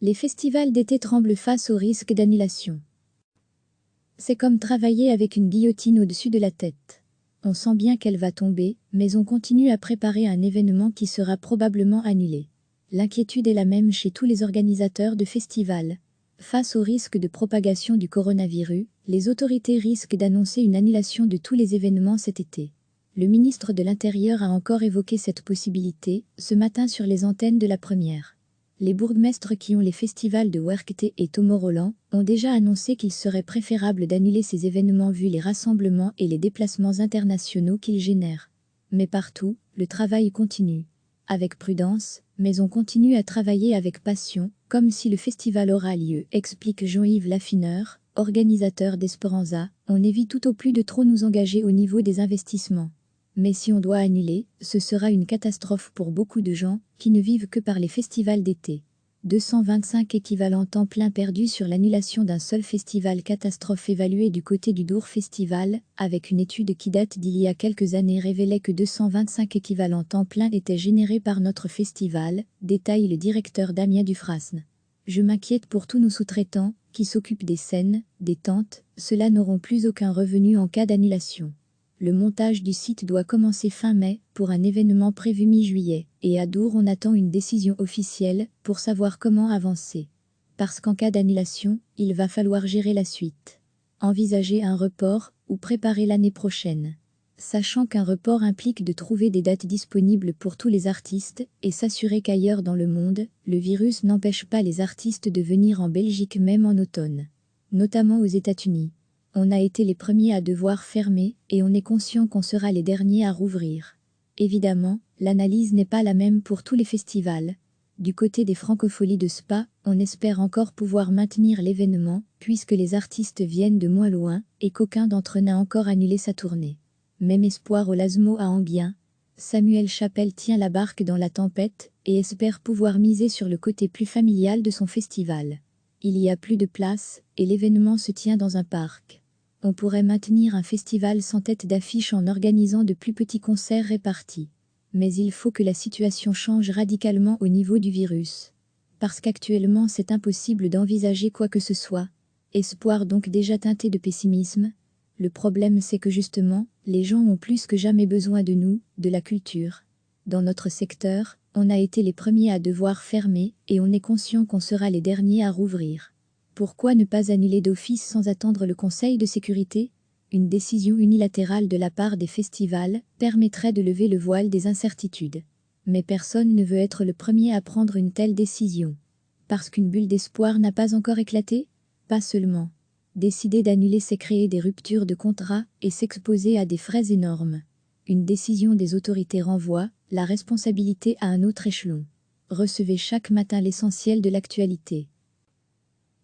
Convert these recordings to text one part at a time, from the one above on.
Les festivals d'été tremblent face au risque d'annulation. C'est comme travailler avec une guillotine au-dessus de la tête. On sent bien qu'elle va tomber, mais on continue à préparer un événement qui sera probablement annulé. L'inquiétude est la même chez tous les organisateurs de festivals. Face au risque de propagation du coronavirus, les autorités risquent d'annoncer une annulation de tous les événements cet été. Le ministre de l'Intérieur a encore évoqué cette possibilité, ce matin sur les antennes de la Première. Les bourgmestres qui ont les festivals de Werkte et Tomorrowland ont déjà annoncé qu'il serait préférable d'annuler ces événements vu les rassemblements et les déplacements internationaux qu'ils génèrent. Mais partout, le travail continue. Avec prudence, mais on continue à travailler avec passion, comme si le festival aura lieu, explique Jean-Yves Laffineur, organisateur d'Esperanza. On évite tout au plus de trop nous engager au niveau des investissements. Mais si on doit annuler, ce sera une catastrophe pour beaucoup de gens qui ne vivent que par les festivals d'été. 225 équivalents temps plein perdus sur l'annulation d'un seul festival, catastrophe évaluée du côté du Dour Festival, avec une étude qui date d'il y a quelques années révélait que 225 équivalents temps plein étaient générés par notre festival, détaille le directeur Damien Dufrasne. Je m'inquiète pour tous nos sous-traitants qui s'occupent des scènes, des tentes, ceux-là n'auront plus aucun revenu en cas d'annulation. Le montage du site doit commencer fin mai pour un événement prévu mi-juillet, et à Dour on attend une décision officielle pour savoir comment avancer. Parce qu'en cas d'annulation, il va falloir gérer la suite. Envisager un report ou préparer l'année prochaine. Sachant qu'un report implique de trouver des dates disponibles pour tous les artistes et s'assurer qu'ailleurs dans le monde, le virus n'empêche pas les artistes de venir en Belgique même en automne. Notamment aux États-Unis. On a été les premiers à devoir fermer et on est conscient qu'on sera les derniers à rouvrir. Évidemment, l'analyse n'est pas la même pour tous les festivals. Du côté des Francopholies de Spa, on espère encore pouvoir maintenir l'événement puisque les artistes viennent de moins loin et qu'aucun d'entre eux n'a encore annulé sa tournée. Même espoir au Lasmo à Enghien. Samuel Chapelle tient la barque dans la tempête et espère pouvoir miser sur le côté plus familial de son festival. Il y a plus de place et l'événement se tient dans un parc. On pourrait maintenir un festival sans tête d'affiche en organisant de plus petits concerts répartis. Mais il faut que la situation change radicalement au niveau du virus. Parce qu'actuellement c'est impossible d'envisager quoi que ce soit. Espoir donc déjà teinté de pessimisme. Le problème c'est que justement, les gens ont plus que jamais besoin de nous, de la culture. Dans notre secteur, on a été les premiers à devoir fermer et on est conscient qu'on sera les derniers à rouvrir. Pourquoi ne pas annuler d'office sans attendre le Conseil de sécurité? Une décision unilatérale de la part des festivals permettrait de lever le voile des incertitudes. Mais personne ne veut être le premier à prendre une telle décision. Parce qu'une bulle d'espoir n'a pas encore éclaté? Pas seulement. Décider d'annuler, c'est créer des ruptures de contrat et s'exposer à des frais énormes. Une décision des autorités renvoie la responsabilité à un autre échelon. Recevez chaque matin l'essentiel de l'actualité.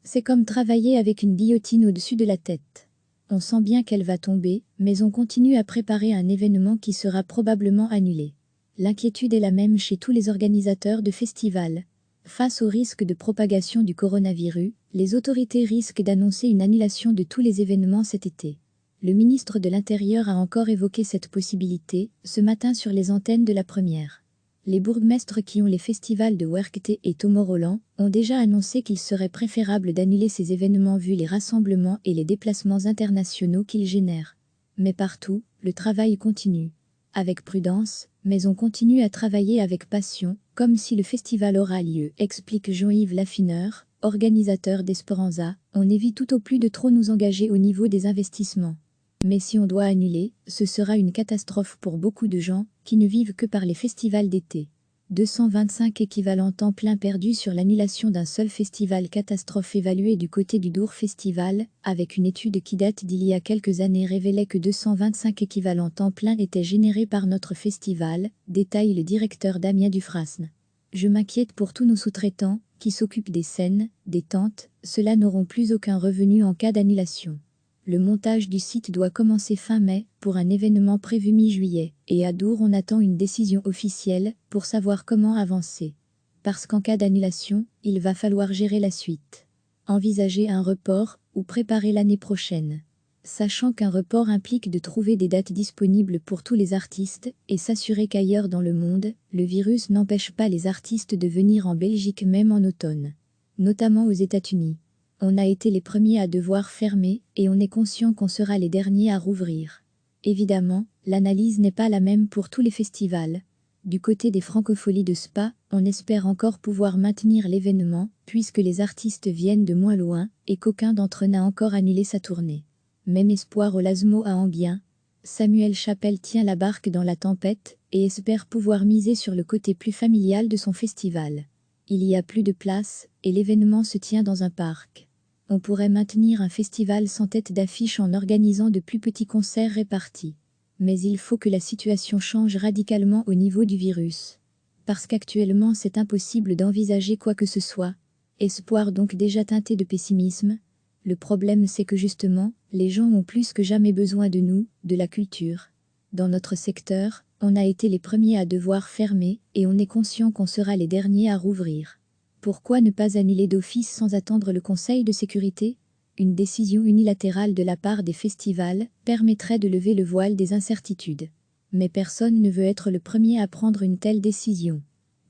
C'est comme travailler avec une guillotine au-dessus de la tête. On sent bien qu'elle va tomber, mais on continue à préparer un événement qui sera probablement annulé. L'inquiétude est la même chez tous les organisateurs de festivals. Face au risque de propagation du coronavirus, les autorités risquent d'annoncer une annulation de tous les événements cet été. Le ministre de l'Intérieur a encore évoqué cette possibilité, ce matin sur les antennes de la Première. Les bourgmestres qui ont les festivals de Werkte et Tomorrowland ont déjà annoncé qu'il serait préférable d'annuler ces événements vu les rassemblements et les déplacements internationaux qu'ils génèrent. Mais partout, le travail continue. Avec prudence, mais on continue à travailler avec passion, comme si le festival aura lieu, explique Jean-Yves Laffineur, organisateur d'Esperanza. On évite tout au plus de trop nous engager au niveau des investissements. Mais si on doit annuler, ce sera une catastrophe pour beaucoup de gens qui ne vivent que par les festivals d'été. 225 équivalents temps plein perdus sur l'annulation d'un seul festival, catastrophe évaluée du côté du Dour Festival, avec une étude qui date d'il y a quelques années révélait que 225 équivalents temps plein étaient générés par notre festival, détaille le directeur Damien Dufrasne. Je m'inquiète pour tous nos sous-traitants qui s'occupent des scènes, des tentes, ceux-là n'auront plus aucun revenu en cas d'annulation. Le montage du site doit commencer fin mai pour un événement prévu mi-juillet, et à Dour on attend une décision officielle pour savoir comment avancer. Parce qu'en cas d'annulation, il va falloir gérer la suite. Envisager un report ou préparer l'année prochaine. Sachant qu'un report implique de trouver des dates disponibles pour tous les artistes et s'assurer qu'ailleurs dans le monde, le virus n'empêche pas les artistes de venir en Belgique même en automne. notamment aux États-Unis. On a été les premiers à devoir fermer et on est conscient qu'on sera les derniers à rouvrir. Évidemment, l'analyse n'est pas la même pour tous les festivals. Du côté des Francopholies de Spa, on espère encore pouvoir maintenir l'événement, puisque les artistes viennent de moins loin et qu'aucun d'entre eux n'a encore annulé sa tournée. Même espoir au Lasmo à Enghien. Samuel Chapelle tient la barque dans la tempête et espère pouvoir miser sur le côté plus familial de son festival. Il y a plus de place et l'événement se tient dans un parc. On pourrait maintenir un festival sans tête d'affiche en organisant de plus petits concerts répartis. Mais il faut que la situation change radicalement au niveau du virus. Parce qu'actuellement c'est impossible d'envisager quoi que ce soit. Espoir donc déjà teinté de pessimisme. Le problème c'est que justement, les gens ont plus que jamais besoin de nous, de la culture. Dans notre secteur, on a été les premiers à devoir fermer et on est conscient qu'on sera les derniers à rouvrir. Pourquoi ne pas annuler d'office sans attendre le Conseil de sécurité ? Une décision unilatérale de la part des festivals permettrait de lever le voile des incertitudes. Mais personne ne veut être le premier à prendre une telle décision.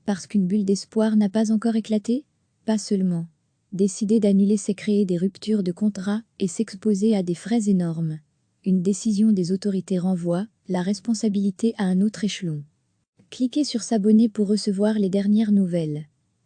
Parce qu'une bulle d'espoir n'a pas encore éclaté ? Pas seulement. Décider d'annuler, c'est créer des ruptures de contrat et s'exposer à des frais énormes. Une décision des autorités renvoie la responsabilité à un autre échelon. Cliquez sur s'abonner pour recevoir les dernières nouvelles.